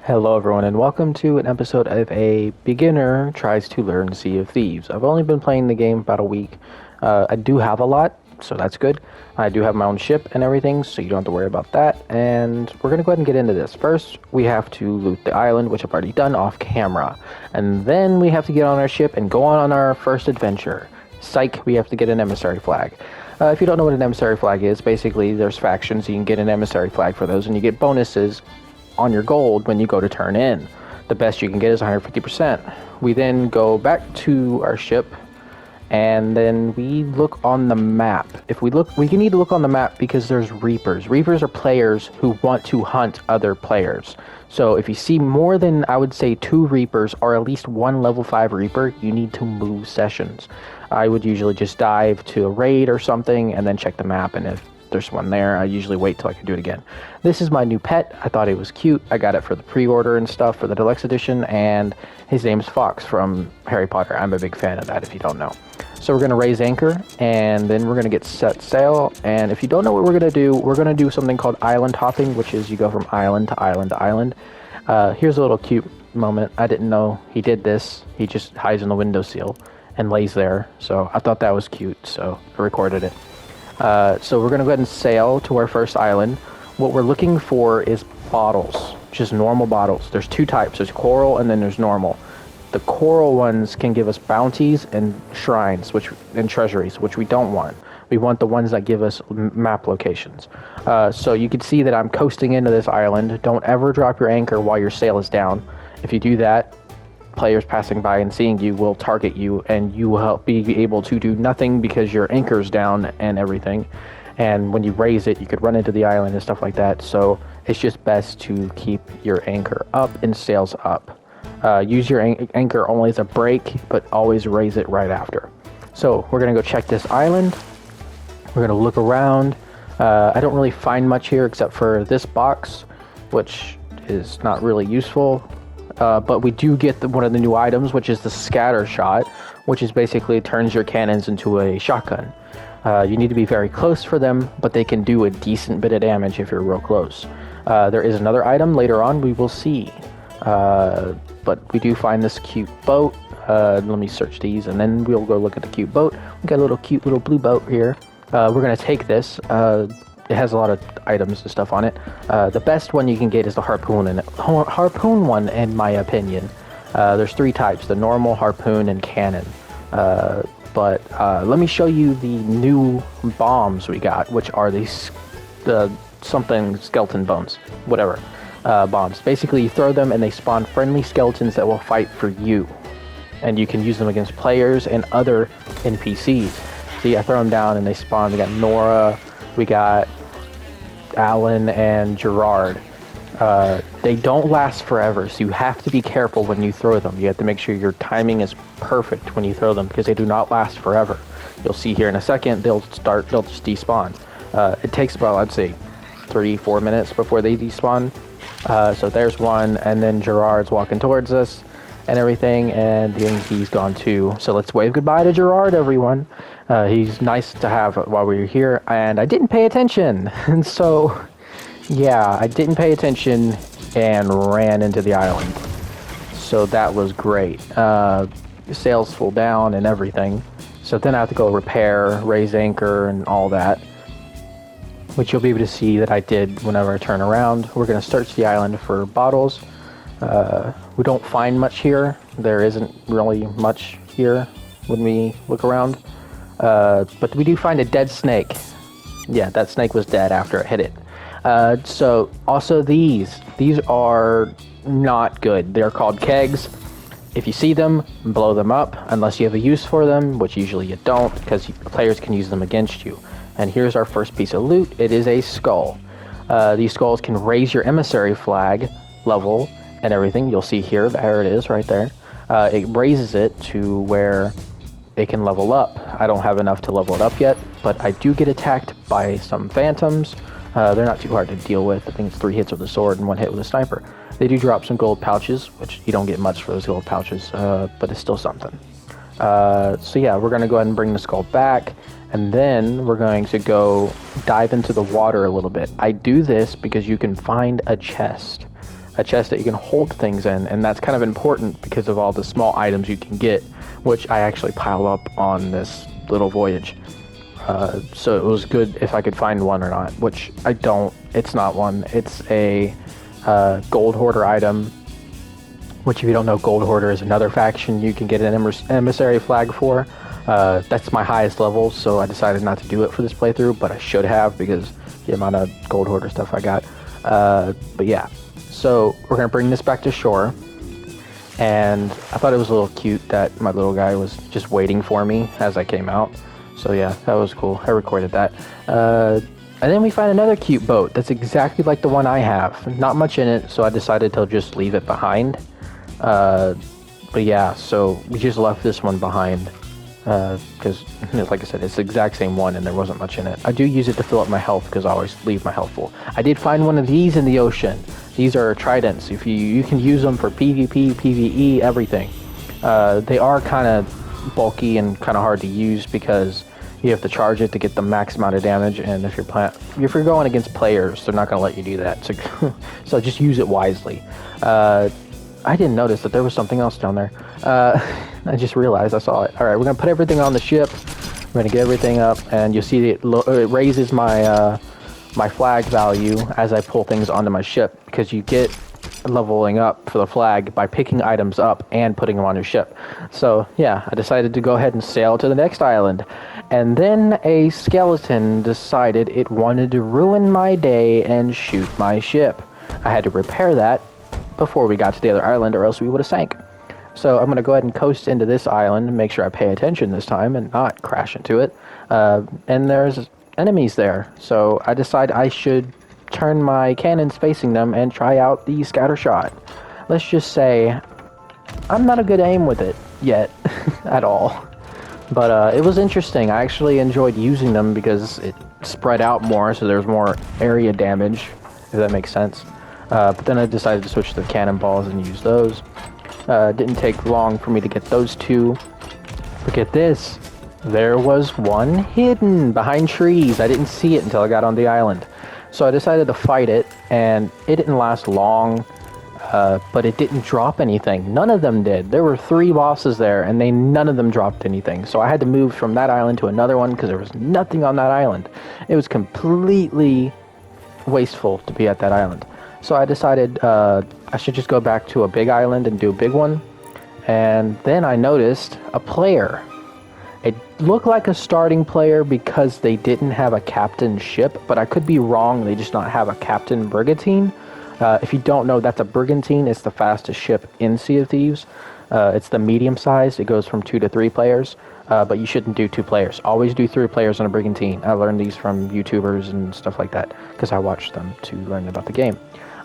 Hello, everyone, and welcome to an episode of A Beginner Tries to Learn Sea of Thieves. I've only been playing the game about a week. I do have a lot, so that's good. I do have my own ship and everything, so you don't have to worry about that. And we're going to go ahead and get into this. First, we have to loot the island, which I've already done off camera. And then we have to get on our ship and go on our first adventure. Psych, we have to get an emissary flag. If you don't know what an emissary flag is, basically there's factions, you can get an emissary flag for those, and you get bonuses on your gold when you go to turn in. The best you can get is 150%. We then go back to our ship and then we look on the map. We need to look on the map because there's reapers. Reapers are players who want to hunt other players. So if you see more than, I would say, 2 reapers or at least 1 level 5 reaper, you need to move sessions. I would usually just dive to a raid or something and then check the map, and if there's one there, I usually wait till I can do it again. This is my new pet. I thought it was cute. I got it for the pre-order and stuff for the deluxe edition, and his name's Fox from Harry Potter. I'm a big fan of that, if you don't know. So we're going to raise anchor, and then we're going to get set sail, and if you don't know what we're going to do something called island hopping, which is you go from island to island to island. Here's a little cute moment. I didn't know he did this. He just hides in the windowsill and lays there, so I thought that was cute, so I recorded it. So we're going to go ahead and sail to our first island. What we're looking for is bottles, just normal bottles. There's 2 types. There's coral and then there's normal. The coral ones can give us bounties and shrines, and treasuries, which we don't want. We want the ones that give us map locations. So you can see that I'm coasting into this island. Don't ever drop your anchor while your sail is down. If you do that, players passing by and seeing you will target you, and you will be able to do nothing because your anchor's down and everything. And when you raise it, you could run into the island and stuff like that. So it's just best to keep your anchor up and sails up. Use your anchor only as a break, but always raise it right after. So we're gonna go check this island. We're gonna look around. I don't really find much here except for this box, which is not really useful. But we do get one of the new items, which is the scatter shot, which is basically turns your cannons into a shotgun. You need to be very close for them, but they can do a decent bit of damage if you're real close. There is another item later on we will see. But we do find this cute boat. Let me search these and then we'll go look at the cute boat. We got a cute little blue boat here. We're going to take this. It has a lot of items and stuff on it. The best one you can get is the harpoon one, in my opinion. There's 3 types: the normal, harpoon, and cannon. But let me show you the new bombs we got, which are these something skeleton bombs, whatever bombs. Basically, you throw them and they spawn friendly skeletons that will fight for you, and you can use them against players and other NPCs. See, I throw them down and they spawn. We got Nora. We got Alan and Gerard. They don't last forever, so you have to be careful when you throw them. You have to make sure your timing is perfect when you throw them, because they do not last forever. You'll see here in a second, they'll just despawn. It takes about, I'd say, 3-4 minutes before they despawn. So there's one, and then Gerard's walking towards us and everything, and then he's gone too. So let's wave goodbye to Gerard, everyone. He's nice to have while we were here, and I didn't pay attention. And so, yeah, I didn't pay attention and ran into the island. So that was great. Sails full down and everything. So then I have to go repair, raise anchor, and all that, which you'll be able to see that I did whenever I turn around. We're going to search the island for bottles. We don't find much here. There isn't really much here when we look around. But we do find a dead snake. Yeah, that snake was dead after it hit it. So also these are not good. They're called kegs. If you see them, blow them up unless you have a use for them, which usually you don't, because players can use them against you. And here's our first piece of loot. It is a skull. These skulls can raise your emissary flag level and everything. You'll see here, there it is right there. It raises it to where it can level up. I don't have enough to level it up yet, but I do get attacked by some phantoms. They're not too hard to deal with. I think it's 3 hits with a sword and 1 hit with a sniper. They do drop some gold pouches, which you don't get much for those gold pouches, but it's still something. So yeah, we're going to go ahead and bring the skull back, and then we're going to go dive into the water a little bit. I do this because you can find a chest a chest that you can hold things in, and that's kind of important because of all the small items you can get, which I actually pile up on this little voyage. So it was good if I could find one or not, which I don't. It's not one. It's a gold hoarder item, which if you don't know, gold hoarder is another faction you can get an emissary flag for. That's my highest level, so I decided not to do it for this playthrough, but I should have because the amount of gold hoarder stuff I got. But yeah, so we're gonna bring this back to shore, and I thought it was a little cute that my little guy was just waiting for me as I came out. So yeah, that was cool. I recorded that. And then we find another cute boat that's exactly like the one I have. Not much in it, so I decided to just leave it behind. But yeah, so we just left this one behind. Because, like I said, it's the exact same one and there wasn't much in it. I do use it to fill up my health because I always leave my health full. I did find one of these in the ocean. These are tridents. If you can use them for PvP, PvE, everything. They are kind of bulky and kind of hard to use because you have to charge it to get the max amount of damage, and if you're going against players, they're not going to let you do that. So just use it wisely. I didn't notice that there was something else down there. I just realized I saw it. All right, we're gonna put everything on the ship. We're gonna get everything up, and you'll see it raises my my flag value as I pull things onto my ship, because you get leveling up for the flag by picking items up and putting them on your ship. So yeah, I decided to go ahead and sail to the next island, and then a skeleton decided it wanted to ruin my day and shoot my ship. I had to repair that before we got to the other island, or else we would have sank. So I'm going to go ahead and coast into this island and make sure I pay attention this time and not crash into it. And there's enemies there, so I decide I should turn my cannons facing them and try out the scatter shot. Let's just say I'm not a good aim with it yet at all. But it was interesting. I actually enjoyed using them because it spread out more, so there's more area damage, if that makes sense. But then I decided to switch to the cannonballs and use those. Didn't take long for me to get those two. But get this, there was one hidden behind trees. I didn't see it until I got on the island. So I decided to fight it, and it didn't last long, but it didn't drop anything. None of them did. There were 3 bosses there, and none of them dropped anything. So I had to move from that island to another one because there was nothing on that island. It was completely wasteful to be at that island. So I decided I should just go back to a big island and do a big one. And then I noticed a player. It looked like a starting player because they didn't have a captain ship, but I could be wrong. They just not have a captain brigantine. If you don't know, that's a brigantine. It's the fastest ship in Sea of Thieves. It's the medium size. It goes from 2 to 3 players, but you shouldn't do 2 players. Always do 3 players on a brigantine. I learned these from YouTubers and stuff like that because I watched them to learn about the game.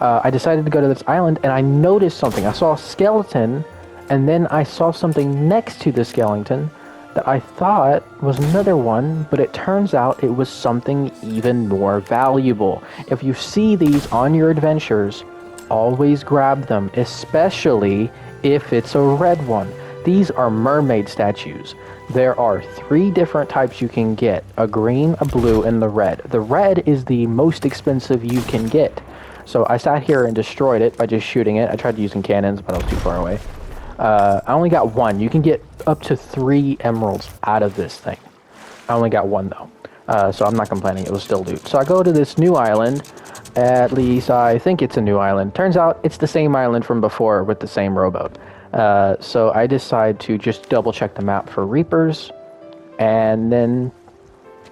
I decided to go to this island, and I noticed something. I saw a skeleton, and then I saw something next to the skeleton that I thought was another one, but it turns out it was something even more valuable. If you see these on your adventures, always grab them, especially if it's a red one. These are mermaid statues. There are 3 different types you can get: a green, a blue, and the red. The red is the most expensive you can get. So I sat here and destroyed it by just shooting it. I tried using cannons, but I was too far away. I only got 1. You can get up to 3 emeralds out of this thing. I only got 1 though. So I'm not complaining. It was still loot. So I go to this new island. At least I think it's a new island. Turns out it's the same island from before with the same rowboat. So I decide to just double check the map for reapers. And then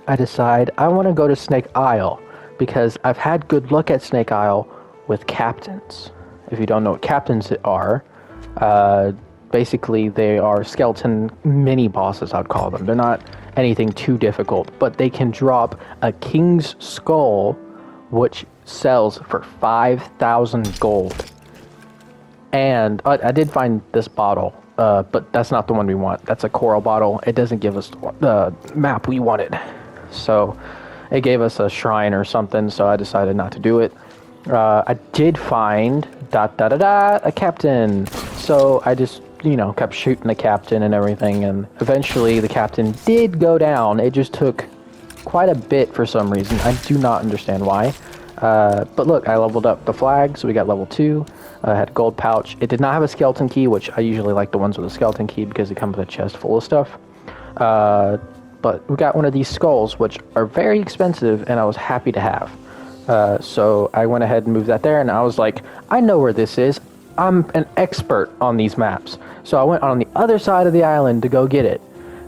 I decide I want to go to Snake Isle, because I've had good luck at Snake Isle with captains. If you don't know what captains are, basically they are skeleton mini bosses, I'd call them. They're not anything too difficult, but they can drop a king's skull, which sells for 5,000 gold. And I did find this bottle, but that's not the one we want. That's a coral bottle. It doesn't give us the map we wanted. So it gave us a shrine or something, so I decided not to do it. I did find a captain. So I just, kept shooting the captain and everything, and eventually the captain did go down. It just took quite a bit for some reason. I do not understand why. But look, I leveled up the flag, so we got level 2. I had a gold pouch. It did not have a skeleton key, which I usually like the ones with a skeleton key because they come with a chest full of stuff. But we got one of these skulls, which are very expensive, and I was happy to have. So I went ahead and moved that there, and I was like, I know where this is. I'm an expert on these maps. So I went on the other side of the island to go get it.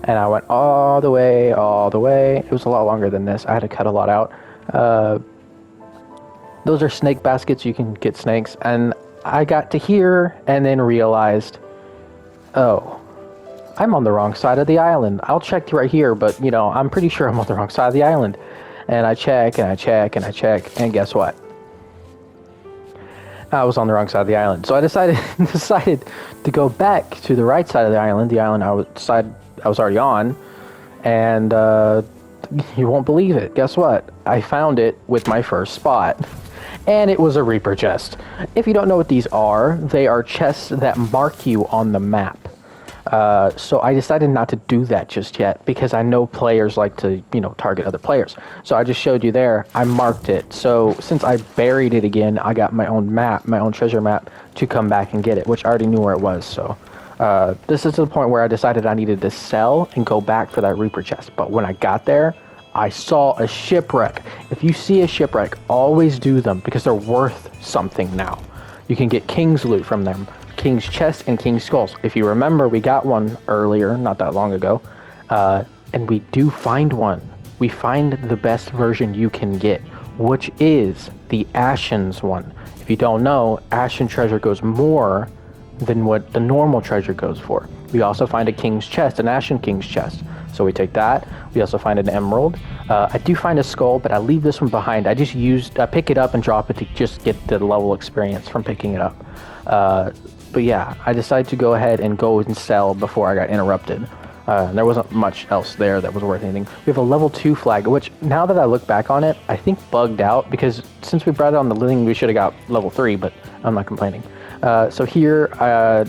And I went all the way. It was a lot longer than this. I had to cut a lot out. Those are snake baskets. You can get snakes. And I got to here and then realized, oh, I'm on the wrong side of the island. I'll check right here, but, you know, I'm pretty sure I'm on the wrong side of the island. And I check, and I check, and I check, and guess what? I was on the wrong side of the island. So I decided to go back to the right side of the island I was already on, and you won't believe it. Guess what? I found it with my first spot. And it was a Reaper chest. If you don't know what these are, they are chests that mark you on the map. So I decided not to do that just yet because I know players like to, you know, target other players. So I just showed you there, I marked it. So since I buried it again, I got my own map, my own treasure map to come back and get it, which I already knew where it was. So this is to the point where I decided I needed to sell and go back for that Reaper chest. But when I got there, I saw a shipwreck. If you see a shipwreck, always do them because they're worth something now. You can get King's loot from them. King's chest and King's skulls. If you remember, we got one earlier, not that long ago, and we do find one. We find the best version you can get, which is the Ashen's one. If you don't know, Ashen treasure goes more than what the normal treasure goes for. We also find a King's chest, an Ashen King's chest. So we take that. We also find an emerald. I do find a skull, but I leave this one behind. I pick it up and drop it to just get the level experience from picking it up. But yeah, I decided to go ahead and go and sell before I got interrupted. There wasn't much else there that was worth anything. We have a level 2 flag, which now that I look back on it, I think bugged out because since we brought it on the living, we should have got level 3, but I'm not complaining. So here,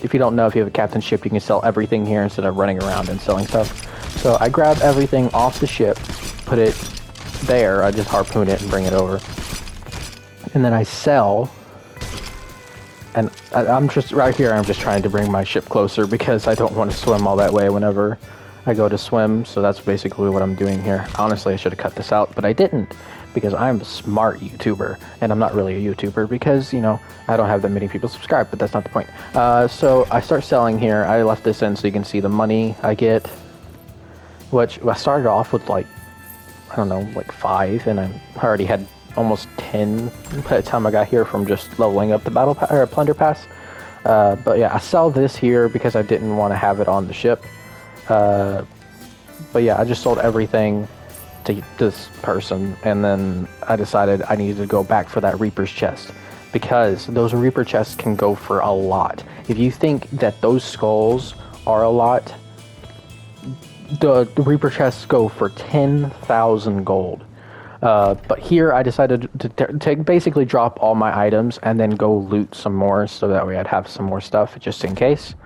if you don't know, if you have a captain ship, you can sell everything here instead of running around and selling stuff. So I grab everything off the ship, put it there, I just harpoon it and bring it over. And then I sell. And I'm just, right here, I'm just trying to bring my ship closer because I don't want to swim all that way whenever I go to swim. So that's basically what I'm doing here. Honestly, I should have cut this out, but I didn't because I'm a smart YouTuber. And I'm not really a YouTuber because, you know, I don't have that many people subscribed, but that's not the point. So I start selling here. I left this in so you can see the money I get, which I started off with like, I don't know, like 5, and I already had almost 10 by the time I got here from just leveling up the plunder pass. But yeah, I sell this here because I didn't want to have it on the ship. But yeah, I just sold everything to this person, and then I decided I needed to go back for that Reaper's chest because those Reaper chests can go for a lot. If you think that those skulls are a lot, the Reaper chests go for 10,000 gold. But here I decided to basically drop all my items and then go loot some more so that way I'd have some more stuff just in case.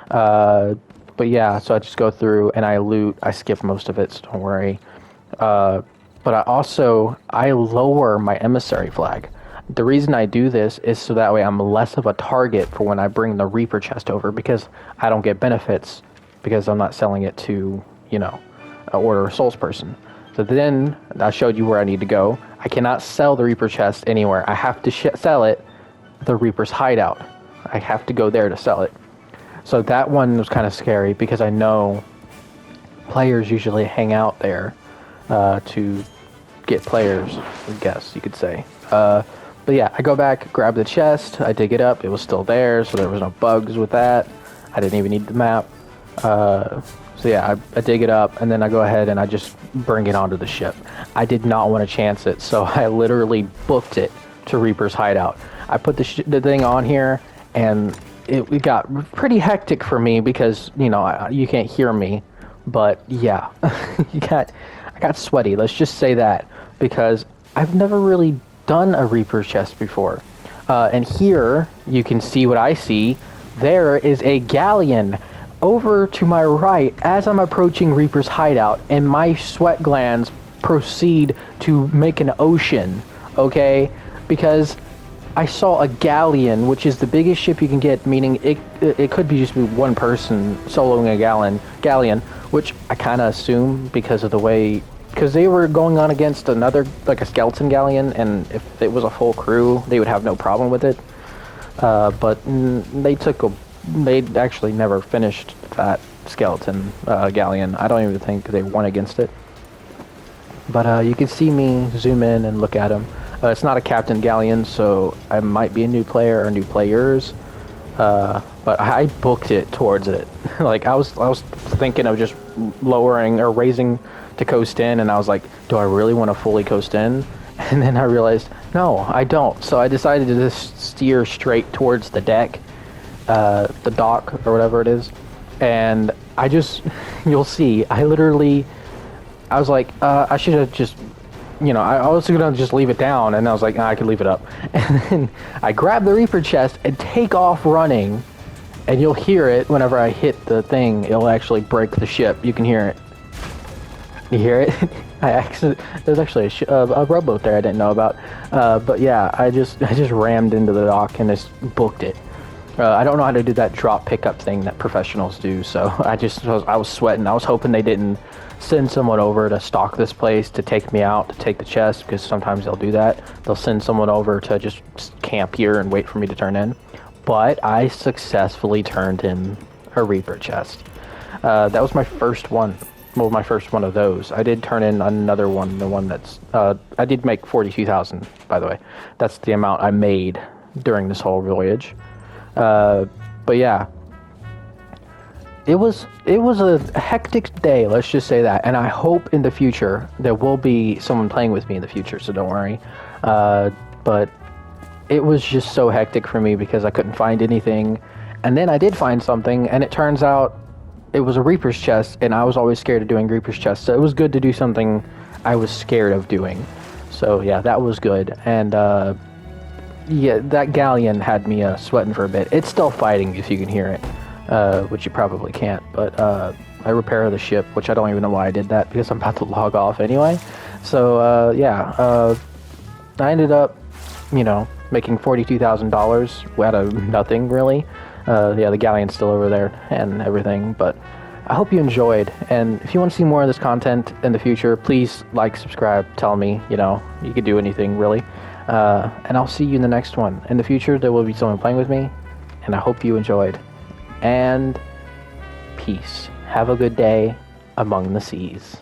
But yeah, so I just go through and I loot. I skip most of it, so don't worry. But I lower my emissary flag. The reason I do this is so that way I'm less of a target for when I bring the Reaper chest over because I don't get benefits because I'm not selling it to, you know, an Order of Souls person. So then I showed you where I need to go. I cannot sell the Reaper chest anywhere. I have to sell it the Reaper's hideout. I have to go there to sell it. So that one was kind of scary because I know players usually hang out there to get players, I guess you could say. But yeah, I go back, grab the chest, I dig it up. It was still there, so there was no bugs with that. I didn't even need the map. So yeah, I dig it up, and then I go ahead and I just bring it onto the ship. I did not want to chance it, so I literally booked it to Reaper's hideout. I put the thing on here, and it got pretty hectic for me because, you know, you can't hear me. But yeah, I got sweaty, let's just say that, because I've never really done a Reaper chest before. And here, you can see what I see. There is a galleon over to my right as I'm approaching Reaper's hideout, and my sweat glands proceed to make an ocean, okay? Because I saw a galleon, which is the biggest ship you can get, meaning it could be just be one person soloing a galleon, which I kind of assume because of the way, because they were going on against another, like a skeleton galleon, and if it was a full crew, they would have no problem with it. But they actually never finished that skeleton galleon. I don't even think they won against it. But you can see me zoom in and look at him. It's not a captain galleon, so I might be a new player or new players. But I booked it towards it. Like I was thinking of just lowering or raising to coast in, and I was like, do I really want to fully coast in? And then I realized, no, I don't. So I decided to just steer straight towards the deck, the dock or whatever it is. And I just, you'll see, I was like, I should have just, I was going to just leave it down. And I was like, I could leave it up. And then I grab the Reaper chest and take off running. And you'll hear it whenever I hit the thing. It'll actually break the ship. You can hear it. You hear it? There's actually a rowboat there I didn't know about. But yeah, I just rammed into the dock and just booked it. I don't know how to do that drop pickup thing that professionals do, so I was sweating. I was hoping they didn't send someone over to stalk this place, to take me out, to take the chest, because sometimes they'll do that. They'll send someone over to just camp here and wait for me to turn in. But I successfully turned in a Reaper chest. That was my first one. Well, my first one of those. I did turn in another one, the one that's... I did make 42,000, by the way. That's the amount I made during this whole voyage. But yeah, it was a hectic day, let's just say that. And I hope in the future there will be someone playing with me in the future, so don't worry. But it was just so hectic for me because I couldn't find anything. And then I did find something, and it turns out it was a Reaper's chest, and I was always scared of doing Reaper's chest. So it was good to do something I was scared of doing. So yeah, that was good. And yeah, that galleon had me sweating for a bit. It's still fighting, if you can hear it, which you probably can't. But I repair the ship, which I don't even know why I did that, because I'm about to log off anyway. So yeah, I ended up, making $42,000 out of nothing, really. Yeah, the galleon's still over there and everything, but I hope you enjoyed. And if you want to see more of this content in the future, please like, subscribe, tell me, you could do anything, really. And I'll see you in the next one. In the future, there will be someone playing with me, and I hope you enjoyed. And peace. Have a good day among the seas.